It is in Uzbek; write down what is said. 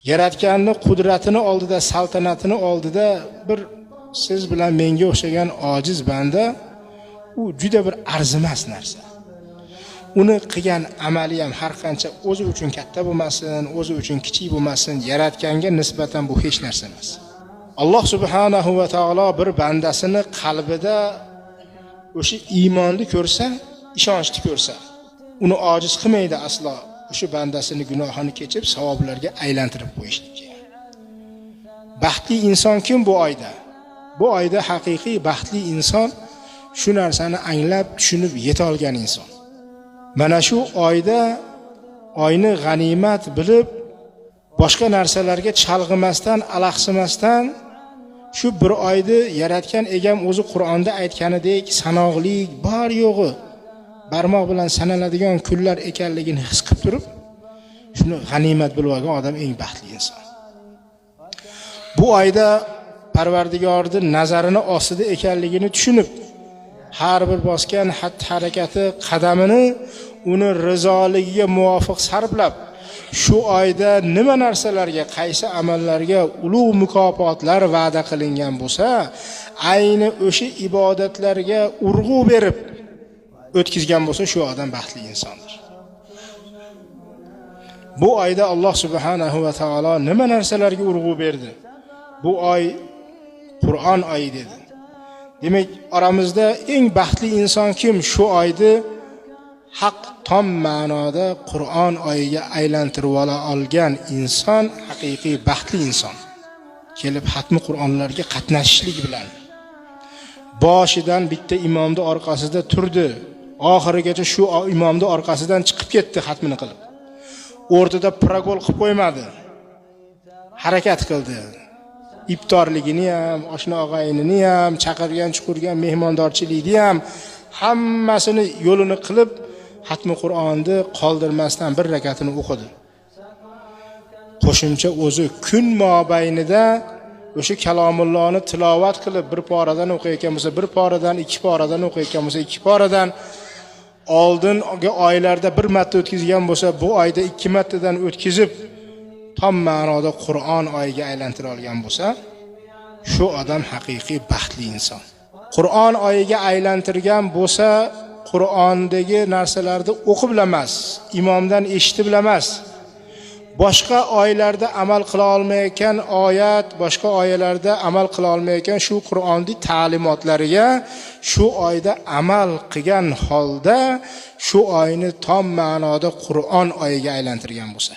yaratganni qudratini oldida, saltanatini oldida bir siz bilan menga o'xshagan ojiz banda, u juda bir arzimas narsa. Uni qilgan amali ham har qancha o'zi uchun katta bo'lmasin, o'zi uchun kichik bo'lmasin, yaratganga nisbatan bu hech narsa emas. Alloh subhanahu va taolo bir bandasini qalbida o'sha iymonni ko'rsa, ishonchni ko'rsa, uni ojiz qilmaydi aslo. O'sha bandasini gunohini kechib savoblarga aylantirib qo'yishlikka. Baxtli inson kim bu oyda? Bu oyda haqiqiy baxtli inson shu narsani anglab, tushunib yeta olgan inson. Mana shu oyda oyni g'animat bilib, boshqa narsalarga chalg'imasdan, alahsimasdan shu bir oyni yaratgan egam o'zi Qur'onda aytganidek sanoqli bor yo'g'i barmoq bilan sanaladigan kunlar ekanligini his qilib turib, shuni g'animat bilib olgan odam eng baxtli inson. Bu oyda Parvardigorning nazarini ostida ekanligini tushunib, har bir bosgan xatti-harakati, qadamini uni rizoligiga muvofiq sarflab, shu oyda nima narsalarga, qaysi amallarga ulug' mukofotlar va'da qilingan bo'lsa, ayni o'sha ibodatlarga urg'u berib o'tkazgan bo'lsa, shu odam baxtli insondir. Bu oyda Alloh subhanahu va taolo nima narsalarga urg'u berdi? Bu oy Qur'on oyi dedi. Demak, oramizda eng baxtli inson kim? Shu oyni haq tom ma'noda Qur'on oyiga aylantirib olgan inson haqiqiy baxtli inson. Kelib xatmi Qur'onlarga qatnashishlik bilan boshidan bitta imomning orqasida turdi, oxirigacha shu imomning orqasidan chiqib ketdi xatmini qilib. O'rtada progol qilib qo'ymadi. Harakat qildi. Iftorligini ham, oshna og'ayinini ham, chaqirgan chuqurgan mehmondorchilikni ham hammasini yo'lini qilib, xatmi Qur'onni qoldirmasdan bir rakatini o'qidi. Qo'shimcha o'zi kun mobaynida o'sha kalomullohni tilovat qilib bir poradan o'qiyotgan bo'lsa, bir poradan, ikki poradan o'qiyotgan bo'lsa, ikki poradan, oldingi oylarda bir marta o'tkazgan bo'lsa, bu oyda ikki martadan o'tkazib tom ma'noda Qur'on oyiga aylantira olgan bo'lsa, shu odam haqiqiy baxtli inson. Qur'on oyiga aylantirgan bo'lsa, Qur'ondagi narsalarni o'qib emas, imomdan eshitib emas, boshqa oylarda amal qila olmayotgan oyat, boshqa oyalarda amal qila olmayotgan shu Qur'onning ta'limotlariga shu oyda amal qilgan holda shu oyni tom ma'noda Qur'on oyiga aylantirgan bo'lsa,